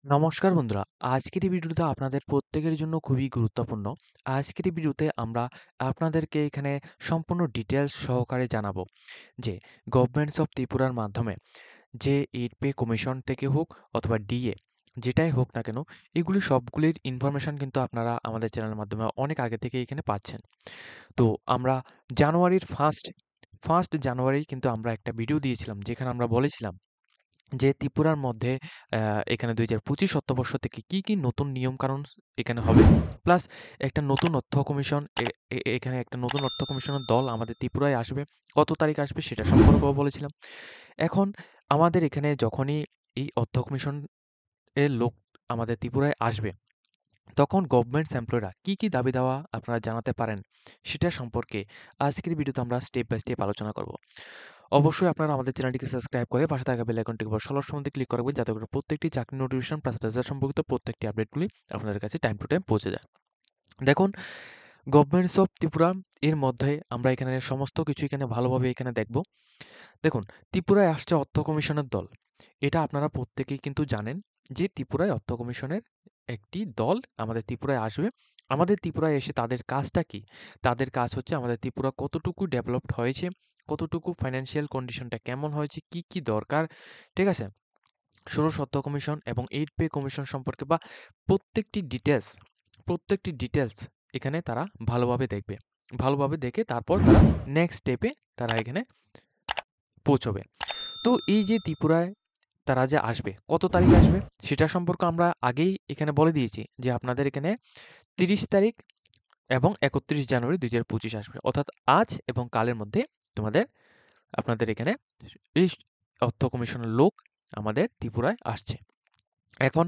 নমস্কার বন্ধুরা, আজকের এই ভিডিওটা আপনাদের প্রত্যেকের জন্য খুবই গুরুত্বপূর্ণ। আজকের এই ভিডিওতে আমরা আপনাদেরকে এখানে সম্পূর্ণ ডিটেইলস সহকারে জানাবো যে গভর্নমেন্টস অফ ত্রিপুরার মাধ্যমে যে এইড পে কমিশন থেকে হোক অথবা ডিএ যেটাই হোক না কেন, এগুলি সবগুলির ইনফরমেশন কিন্তু আপনারা আমাদের চ্যানেলের মাধ্যমে অনেক আগে থেকে এখানে পাচ্ছেন। তো আমরা জানুয়ারির ফার্স্ট জানুয়ারি কিন্তু আমরা একটা ভিডিও দিয়েছিলাম যেখানে আমরা বলেছিলাম যে ত্রিপুরার মধ্যে এখানে ২০২৫ অর্থবর্ষ থেকে কি নতুন নিয়মকানুন এখানে হবে। প্লাস একটা নতুন অর্থ কমিশন এখানে একটা নতুন অর্থ কমিশনের দল আমাদের ত্রিপুরায় আসবে। কত তারিখ আসবে সেটা সম্পর্কেও বলেছিলাম। এখন আমাদের এখানে যখনই এই অর্থ কমিশন এর লোক আমাদের ত্রিপুরায় আসবে, তখন গভর্নমেন্টস এমপ্লয়িরা কি দাবি দাওয়া আপনারা জানাতে পারেন, সেটা সম্পর্কে আজকের ভিডিওতে আমরা স্টেপ বাই স্টেপ আলোচনা করব। অবশ্যই আপনারা আমাদের চ্যানেলটিকে সাবস্ক্রাইব করে পাশে থাকা বেল আইকনটিকে সবার সম্বন্ধে ক্লিক করবেন, যাতে করে প্রত্যেকটি চাকরি নোটিফিকেশন প্লাস রেজাল্ট সম্পর্কিত প্রত্যেকটি আপডেটগুলি আপনাদের কাছে টাইম টু টাইম পৌঁছে যায়। দেখুন, গভর্নমেন্টস অফ ত্রিপুরা এর মধ্যে আমরা এখানে সমস্ত কিছু এখানে ভালোভাবে এখানে দেখব। দেখুন, ত্রিপুরায় আসছে অর্থ কমিশনের দল। এটা আপনারা প্রত্যেকেই কিন্তু জানেন যে ত্রিপুরায় অর্থ কমিশনের একটি দল আমাদের ত্রিপুরায় আসবে। আমাদের ত্রিপুরায় এসে তাদের কাজটা কি? তাদের কাজ হচ্ছে আমাদের ত্রিপুরা কতটুকু ডেভেলপড হয়েছে, কতটুকু ফাইন্যান্সিয়াল কন্ডিশনটা কেমন হয়েছে, কি দরকার, ঠিক আছে? ষোড়শ অর্থ কমিশন এবং এইড পে কমিশন সম্পর্কে বা প্রত্যেকটি ডিটেলস এখানে তারা ভালোভাবে দেখবে। ভালোভাবে দেখে তারপর তারা নেক্সট স্টেপে তারা এখানে পৌঁছবে। তো এই যে ত্রিপুরায় তারা যে আসবে, কত তারিখ আসবে সেটা সম্পর্কে আমরা আগেই এখানে বলে দিয়েছি যে আপনাদের এখানে ৩০ তারিখ এবং ৩১ জানুয়ারি ২০২৫ আসবে। অর্থাৎ আজ এবং কালের মধ্যে আপনাদের এখানে এই অর্থ কমিশনের লোক আমাদের ত্রিপুরায় আসছে। এখন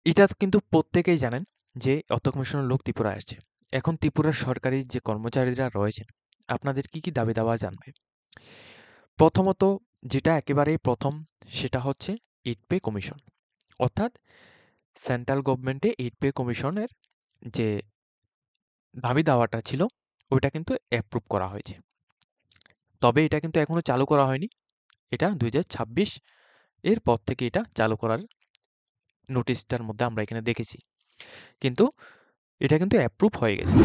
এটা কিন্তু প্রত্যেকেই জানেন যে অর্থ কমিশনের লোক ত্রিপুরায় আসছে। এখন ত্রিপুরার সরকারি যে কর্মচারীরা রয়েছেন, আপনাদের কি দাবি দাওয়া জানবে। প্রথমত, যেটা একেবারেই প্রথম, সেটা হচ্ছে এইড পে কমিশন। অর্থাৎ সেন্ট্রাল গভর্নমেন্টে এইড পে কমিশনের যে দাবি দাওয়াটা ছিল, ওইটা কিন্তু অ্যাপ্রুভ করা হয়েছে। তবে এটা কিন্তু এখনো চালু করা হয়নি। এটা ২০২৬ এর পর থেকে এটা চালু করার নোটিশটার মধ্যে আমরা এখানে দেখেছি। কিন্তু এটা কিন্তু অ্যাপ্রুভ হয়ে গেছে।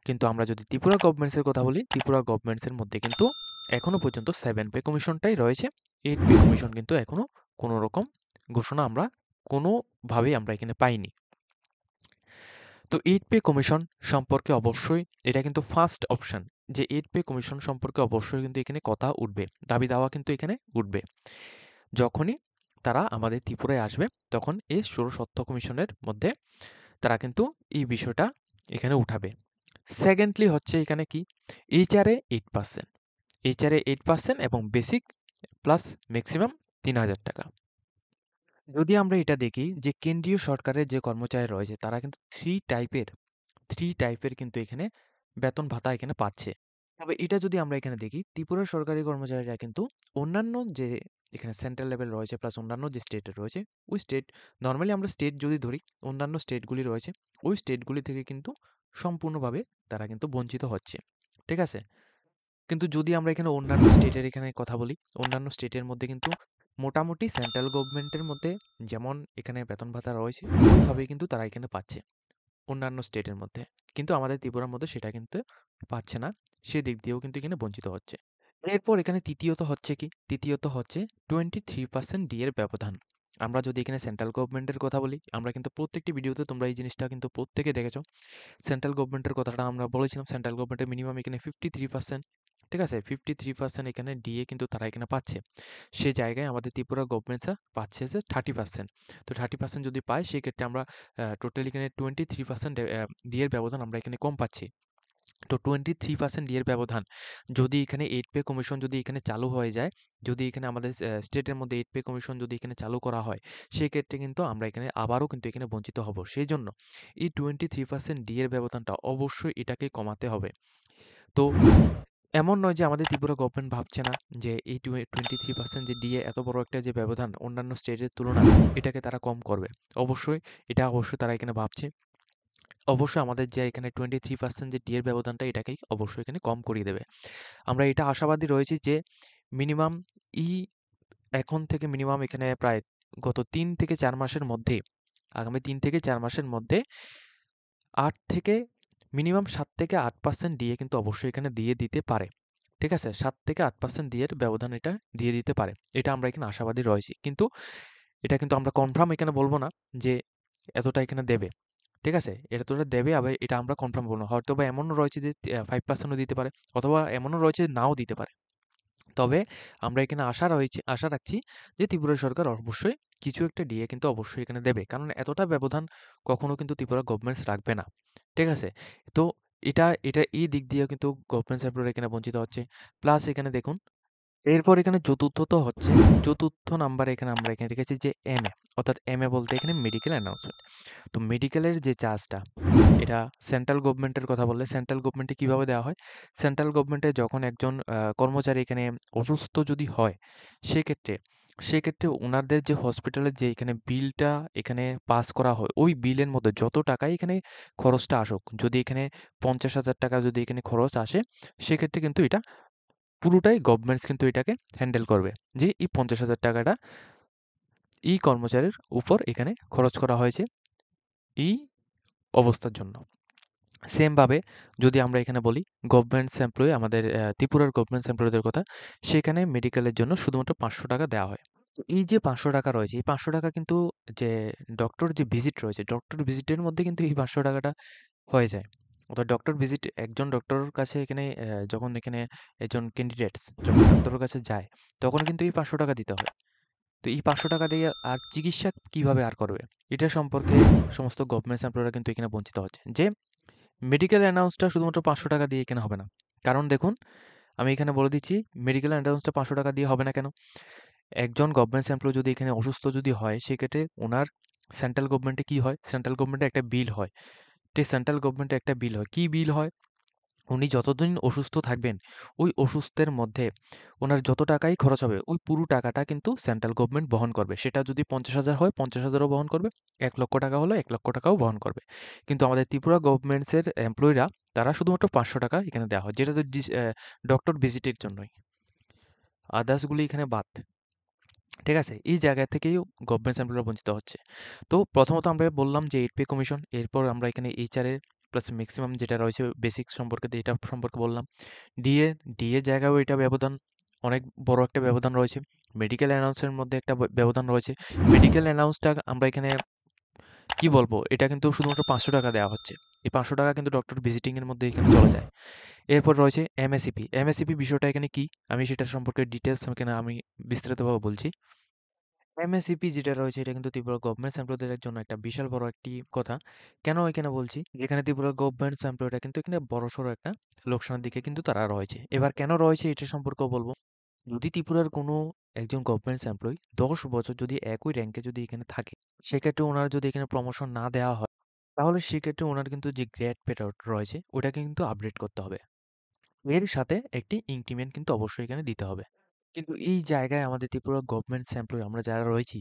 কিন্তু আমরা যদি ত্রিপুরা গভর্নমেন্টসের কথা বলি, ত্রিপুরা গভর্নমেন্টসের মধ্যে কিন্তু এখনো পর্যন্ত 7 পে কমিশনটাই রয়েছে। 8 পে কমিশন কিন্তু এখনো কোনো রকম ঘোষণা আমরা কোনোভাবেই আমরা এখানে পাইনি। তো 8 পে কমিশন সম্পর্কে অবশ্যই এটা কিন্তু ফার্স্ট অপশন যে 8 পে কমিশন সম্পর্কে অবশ্যই কিন্তু এখানে কথা উঠবে। দাবি দাওয়া কিন্তু এখানে উঠবে। যখনই তারা আমাদের ত্রিপুরায় আসবে, তখন এই ষোড়শ অর্থ কমিশনের মধ্যে তারা কিন্তু এই বিষয়টা এখানে উঠাবে। সেকেন্ডলি হচ্ছে এখানে কি, এইচআরএ 8%, এইচআরএ 8% এবং বেসিক প্লাস ম্যাক্সিমাম ৩,০০০ টাকা। যদি আমরা এটা দেখি যে কেন্দ্রীয় সরকারের যে কর্মচারী রয়েছে, তারা কিন্তু 3 টাইপের কিন্তু এখানে বেতন ভাতা এখানে পাচ্ছে। তবে এটা যদি আমরা এখানে দেখি, ত্রিপুরার সরকারি কর্মচারীরা কিন্তু অন্যান্য যে এখানে সেন্ট্রাল লেভেল রয়েছে প্লাস অন্যান্য যে স্টেটের রয়েছে, ওই স্টেট, নরমালি আমরা স্টেট যদি ধরি, অন্যান্য স্টেটগুলি রয়েছে, ওই স্টেটগুলি থেকে কিন্তু সম্পূর্ণভাবে তারা কিন্তু বঞ্চিত হচ্ছে। ঠিক আছে? কিন্তু যদি আমরা এখানে অন্যান্য স্টেটের এখানে কথা বলি, অন্যান্য স্টেটের মধ্যে কিন্তু মোটামুটি সেন্ট্রাল গভর্নমেন্টের মধ্যে যেমন এখানে বেতন ভাতা রয়েছে, ওইভাবেই কিন্তু তারা এখানে পাচ্ছে অন্যান্য স্টেটের মধ্যে। কিন্তু আমাদের ত্রিপুরার মধ্যে সেটা কিন্তু পাচ্ছে না। সেদিক দিয়েও কিন্তু এখানে বঞ্চিত হচ্ছে। এরপর এখানে তৃতীয়ত হচ্ছে কি? তৃতীয়ত হচ্ছে 23% ডি এর ব্যবধান। আমরা যদি এখানে সেন্ট্রাল গভর্নমেন্টের কথা বলি, আমরা কিন্তু প্রত্যেকটি ভিডিওতে তোমরা এই জিনিসটা কিন্তু প্রত্যেকে দেখেছো। সেন্ট্রাল গভর্নমেন্টের কথাটা আমরা বলেছিলাম, সেন্ট্রাল গভর্নমেন্টের মিনিমাম এখানে 53%, ঠিক আছে? 53% এখানে ডিএ কিন্তু তারা এখানে পাচ্ছে। সে জায়গায় আমাদের ত্রিপুরা গভর্নমেন্টসরা পাচ্ছে যে 30%। তো 30% যদি পায়, সেক্ষেত্রে আমরা টোটালি এখানে 23% ডি এর ব্যবধান আমরা এখানে কম পাচ্ছি। তো 23% ডি এর ব্যবধান যদি এখানে 8 পে কমিশন যদি এখানে চালু হয়ে যায়, যদি এখানে আমাদের স্টেটের মধ্যে 8 পে কমিশন যদি এখানে চালু করা হয়, সেক্ষেত্রে কিন্তু আমরা এখানে আবারও কিন্তু এখানে বঞ্চিত হব। সেইজন্য এই 23% ডি এর ব্যবধানটা অবশ্যই এটাকে কমাতে হবে। তো এমন নয় যে আমাদের ত্রিপুরা গভর্নমেন্ট ভাবছে না যে এই 23% যে ডিএ এত বড় একটা যে ব্যবধান অন্যান্য স্টেটের তুলনায়, এটাকে তারা কম করবে। অবশ্যই তারা এখানে ভাবছে। অবশ্যই আমাদের যে এখানে 23% যে ডিএর ব্যবধানটা, এটাকেই অবশ্যই এখানে কম করিয়ে দেবে। আমরা এটা আশাবাদী রয়েছি যে মিনিমাম ই এখন থেকে মিনিমাম এখানে প্রায় গত ৩ থেকে ৪ মাসের মধ্যে, আগামী ৩ থেকে ৪ মাসের মধ্যে ৮ থেকে মিনিমাম ৭ থেকে ৮% ডিএ কিন্তু অবশ্যই এখানে দিয়ে দিতে পারে। ঠিক আছে? ৭ থেকে 8% ডিএর ব্যবধান এটা দিয়ে দিতে পারে। এটা আমরা এখানে আশাবাদী রয়েছি। কিন্তু এটা কিন্তু আমরা কনফার্ম এখানে বলব না যে এতটা এখানে দেবে। ঠিক আছে? এতটা দেবে, আবার এটা আমরা কনফার্ম বলব না। হয়তোবা এমনও রয়েছে যে 5% ও দিতে পারে, অথবা এমনও রয়েছে যে নাও দিতে পারে। তবে আমরা এখানে আশা রাখছি যে ত্রিপুরা সরকার অবশ্যই কিছু একটা ডিএ কিন্তু অবশ্যই এখানে দেবে। কারণ এতটা ব্যবধান কখনো কিন্তু ত্রিপুরা গভর্নমেন্টস রাখবে না। ঠিক আছে? তো এটা এই দিক দিয়েও কিন্তু গভর্নমেন্টস এমপ্লয়িরা এখানে বঞ্চিত হচ্ছে। প্লাস এখানে দেখুন, এরপর এখানে চতুর্থত হচ্ছে, চতুর্থ নাম্বারে এখানে আমরা এখানে রেখেছি যে এমএ, অর্থাৎ এমএ বলতে এখানে মেডিকেল অ্যানাউন্সমেন্ট। তো মেডিকেলের যে চার্জটা, এটা সেন্ট্রাল গভর্নমেন্টের কথা বললে সেন্ট্রাল গভর্নমেন্টে কিভাবে দেওয়া হয়? সেন্ট্রাল গভর্নমেন্টে যখন একজন কর্মচারী এখানে অসুস্থ যদি হয়, সেক্ষেত্রে সেক্ষেত্রে ওনাদের যে হসপিটালের যে এখানে বিলটা এখানে পাস করা হয়, ওই বিলের মধ্যে যত টাকাই এখানে খরচটা আসুক, যদি এখানে ৫০,০০০ টাকা যদি এখানে খরচ আসে, সেক্ষেত্রে কিন্তু এটা পুরোটাই গভর্নমেন্টস কিন্তু এটাকে হ্যান্ডেল করবে। যে এই ৫০,০০০ টাকাটা এই কর্মচারীর উপর এখানে খরচ করা হয়েছে এই অবস্থার জন্য। সেমভাবে যদি আমরা এখানে বলি গভর্নমেন্টস এমপ্লয়ি, আমাদের ত্রিপুরার গভর্নমেন্টস এমপ্লয়িদের কথা, সেখানে মেডিকেলের জন্য শুধুমাত্র ৫০০ টাকা দেওয়া হয়। তো এই যে ৫০০ টাকা রয়েছে, এই ৫০০ টাকা কিন্তু যে ডক্টর যে ভিজিট রয়েছে, ডক্টর ভিজিটের মধ্যে কিন্তু এই ৫০০ টাকাটা হয়ে যায়। অর্থাৎ ডক্টর ভিজিট, একজন ডক্টরের কাছে এখানে যখন এখানে একজন ক্যান্ডিডেটস যখন ডাক্তারের কাছে যায়, তখন কিন্তু এই ৫০০ টাকা দিতে হয়। তো এই ৫০০ টাকা দিয়ে আর চিকিৎসা কিভাবে আর করবে? এটা সম্পর্কে সমস্ত গভর্নমেন্টস এমপ্লয়িরা কিন্তু এখানে বঞ্চিত হচ্ছে। যে মেডিকেল অ্যানাউন্সটা শুধুমাত্র ৫০০ টাকা দিয়ে এখানে হবে না। কারণ দেখুন, আমি এখানে বলে দিচ্ছি মেডিকেল অ্যানাউন্সটা ৫০০ টাকা দিয়ে হবে না কেন? একজন গভর্নমেন্টস এমপ্লয়ি যদি এখানে অসুস্থ যদি হয়, সেক্ষেত্রে উনার সেন্ট্রাল গভর্নমেন্টে কি হয়? সেন্ট্রাল গভর্নমেন্টে একটা বিল হয়। ঠিক, সেন্ট্রাল গভর্নমেন্টে একটা বিল হয়। কি বিল হয়? উনি যতদিন অসুস্থ থাকবেন, ওই অসুস্থের মধ্যে উনার যত টাকাই খরচ হবে, ওই পুরো টাকাটা কিন্তু সেন্ট্রাল গভর্নমেন্ট বহন করবে। সেটা যদি ৫০,০০০ হয়, ৫০,০০০ ও বহন করবে। ১,০০,০০০ টাকা হলে ১,০০,০০০ টাকাও বহন করবে। কিন্তু আমাদের ত্রিপুরা গভর্নমেন্টসের এমপ্লয়িরা, তারা শুধুমাত্র ৫০০ টাকা এখানে দেওয়া হয়। যেটা তো ডক্টর ভিজিটের জন্যই। আদার্সগুলি এখানে বাদ। ঠিক আছে? এই জায়গা থেকেই গভর্নমেন্টস এমপ্লয়িরা বঞ্চিত হচ্ছে। তো প্রথমত আমরা বললাম যে 8 পে কমিশন, এরপর আমরা এখানে এইচআরএ প্লাস ম্যাক্সিমাম যেটা রয়েছে বেসিক সম্পর্কে, এটা সম্পর্কে বললাম। ডিএ, ডিএ জায়গায়ও এটা ব্যবধান, অনেক বড় একটা ব্যবধান রয়েছে। মেডিকেল অ্যানাউন্সের মধ্যে একটা ব্যবধান রয়েছে। মেডিকেল অ্যানাউন্সটা আমরা এখানে কি বলবো? এটা কিন্তু শুধুমাত্র ৫০০ টাকা দেওয়া হচ্ছে। এই ৫০০ টাকা কিন্তু ডক্টর ভিজিটিং এর মধ্যে এখানে চলে যায়। এরপর রয়েছে এমএসইপি। এমএসইপি বিষয়টা এখানে কি? আমি সেটা সম্পর্কে ডিটেইলস এখানে আমি বিস্তারিতভাবে বলছি। এমএসইপি যেটা রয়েছে, এটা কিন্তু ত্রিপুরা গভর্নমেন্ট এমপ্লয়ীদের জন্য একটা বিশাল বড় একটি কথা। কেন এখানে বলছি? যেখানে ত্রিপুরা গভর্নমেন্ট এমপ্লয়িরা কিন্তু এখানে বড়সড় একটা লোকসানের দিকে কিন্তু তারা রয়েছে। এবার কেন রয়েছে এটা সম্পর্কেও বলব। যদি ত্রিপুরার কোনো একজন গভর্নমেন্ট এমপ্লয়ি ১০ বছর যদি একই র্যাঙ্কে যদি এখানে থাকে, সেক্ষেত্রে ওনার যদি এখানে প্রমোশন না দেওয়া হয়, তাহলে সেক্ষেত্রে ওনার কিন্তু যে গ্রেড পে রয়েছে, ওটাকে কিন্তু আপডেট করতে হবে। এর সাথে একটি ইনক্রিমেন্ট কিন্তু অবশ্যই এখানে দিতে হবে। কিন্তু এই জায়গায় আমাদের ত্রিপুরা গভর্নমেন্টস এমপ্লয়ি আমরা যারা রয়েছি,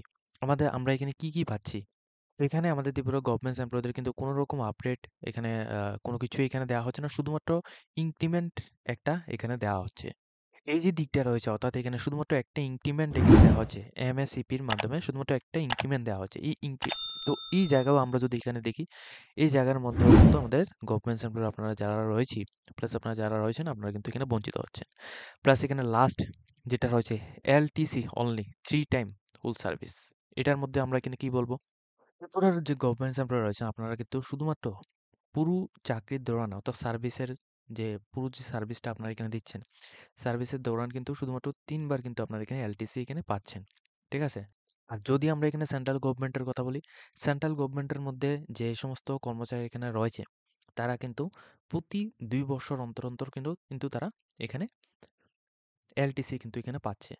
আমরা এখানে কি পাচ্ছি? এখানে আমাদের ত্রিপুরা গভর্নমেন্টস এমপ্লয়িদের কিন্তু কোনো রকম আপডেট এখানে কোনো কিছুই এখানে দেওয়া হচ্ছে না। শুধুমাত্র ইনক্রিমেন্ট একটা এখানে দেওয়া হচ্ছে। এই যে দিকটা রয়েছে, অর্থাৎ এখানে শুধুমাত্র একটা ইনক্রিমেন্ট এখানে দেওয়া হচ্ছে। এমএসইপির মাধ্যমে শুধুমাত্র একটা ইনক্রিমেন্ট দেওয়া হচ্ছে। তো এই জায়গাও আমরা যদি এখানে দেখি, এই জায়গার মধ্যেও কিন্তু আমাদের গভর্নমেন্টস এমপ্লয়ি আপনারা যারা রয়েছি, প্লাস আপনারা যারা রয়েছেন, আপনারা কিন্তু এখানে বঞ্চিত হচ্ছেন। প্লাস এখানে লাস্ট যেটা রয়েছে এলটিসি অনলি 3 টাইম ফুল সার্ভিস। এটার মধ্যে আমরা এখানে কি বলবো? ত্রিপুরার যে গভর্নমেন্টস এমপ্লয়ি রয়েছেন, আপনারা কিন্তু শুধুমাত্র পুরো চাকরির দৌরান, অর্থাৎ সার্ভিসের যে পুরো যে সার্ভিসটা আপনারা এখানে দিচ্ছেন, সার্ভিসের দৌরান কিন্তু শুধুমাত্র ৩ বার কিন্তু আপনারা এখানে এলটিসি এখানে পাচ্ছেন। ঠিক আছে? আর যদি আমরা এখানে সেন্ট্রাল গভর্নমেন্টের কথা বলি, সেন্ট্রাল গভর্নমেন্টের মধ্যে যে সমস্ত কর্মচারী এখানে রয়েছে, তারা কিন্তু প্রতি ২ বছর অন্তর কিন্তু তারা এখানে এলটিসি কিন্তু এখানে পাচ্ছে।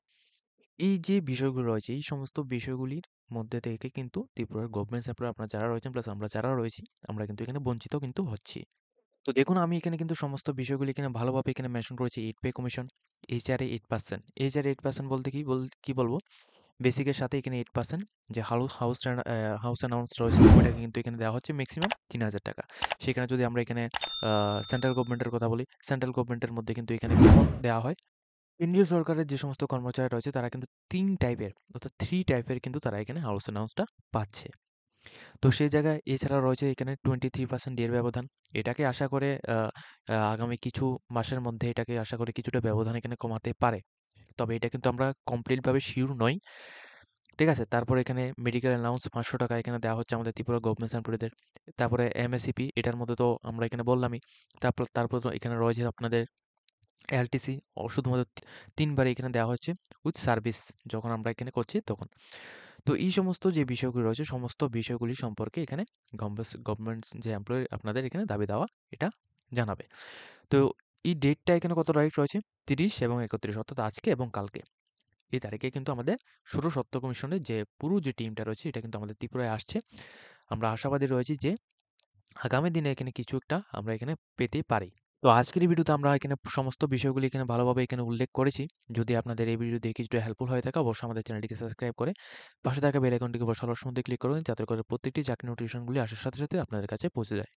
এই যে বিষয়গুলো রয়েছে, এই সমস্ত বিষয়গুলির মধ্যে থেকে কিন্তু ত্রিপুরার গভর্নমেন্ট এমপ্লয়ি আপনারা যারা রয়েছেন, প্লাস আমরা যারা রয়েছি, আমরা কিন্তু এখানে বঞ্চিত কিন্তু হচ্ছি। তো দেখুন, আমি এখানে কিন্তু সমস্ত বিষয়গুলি এখানে ভালোভাবে এখানে মেনশন করেছি। 8 পে কমিশন, এইচআরএ 8%। এইচআরএ 8% বলতে কি বলবো? বেসিকের সাথে এখানে 8% যে হাউস অ্যানাউন্স রয়েছে, ওইটাকে কিন্তু এখানে দেওয়া হচ্ছে ম্যাক্সিমাম ৩,০০০ টাকা। সেখানে যদি আমরা এখানে সেন্ট্রাল গভর্নমেন্টের কথা বলি, সেন্ট্রাল গভর্নমেন্টের মধ্যে কিন্তু এখানে কেমন দেওয়া হয়? কেন্দ্রীয় সরকারের যে সমস্ত কর্মচারী রয়েছে তারা কিন্তু ৩ টাইপের অর্থাৎ 3 টাইপের কিন্তু তারা এখানে হাউস অ্যালাউন্সটা পাচ্ছে। তো সেই জায়গায় এছাড়া রয়েছে এখানে 23% ডিএর ব্যবধান। এটাকে আশা করে আগামী কিছু মাসের মধ্যে এটাকে আশা করি কিছুটা ব্যবধান এখানে কমাতে পারে। তবে এটা কিন্তু আমরা কমপ্লিটভাবে সিউর নই। ঠিক আছে? তারপরে এখানে মেডিকেল অ্যালাউন্স ৳৫০০ এখানে দেওয়া হচ্ছে আমাদের ত্রিপুরা গভর্নমেন্টস এমপ্লয়িদের। তারপরে এমএসইপি এটার মধ্যে তো আমরা এখানে বললামই। তারপর তো এখানে রয়েছে আপনাদের এলটিসি শুধুমাত্র ৩ বার এখানে দেওয়া হচ্ছে উইথ সার্ভিস যখন আমরা এখানে করছি তখন। তো এই সমস্ত যে বিষয়গুলি রয়েছে সমস্ত বিষয়গুলি সম্পর্কে এখানে গভর্নমেন্টস যে এমপ্লয়ি আপনাদের এখানে দাবি দেওয়া এটা জানাবে। তো এই ডেটটা এখানে কত তারিখ রয়েছে? ৩০ এবং ৩১ অর্থাৎ আজকে এবং কালকে। এই তারিখে কিন্তু আমাদের ষোড়শ সত্য কমিশনের যে পুরো যে টিমটা রয়েছে এটা কিন্তু আমাদের ত্রিপুরায় আসছে। আমরা আশাবাদী রয়েছি যে আগামী দিনে এখানে কিছু একটা আমরা এখানে পেতে পারি। তো আজকের এই ভিডিওতে আমরা এখানে সমস্ত বিষয়গুলি এখানে ভালোভাবে এখানে উল্লেখ করেছি। যদি আপনাদের এই ভিডিও দেখে কিছুটা হেল্পফুল হয়ে থাকে অবশ্যই আমাদের চ্যানেলটিকে সাবস্ক্রাইব করে পাশে থাকা বেল আইকনটিকে বসার সময় ক্লিক করবেন যাতে করে প্রত্যেকটি চাকরি নোটিফিকেশনগুলি আসার সাথে সাথে আপনাদের কাছে পৌঁছে যায়।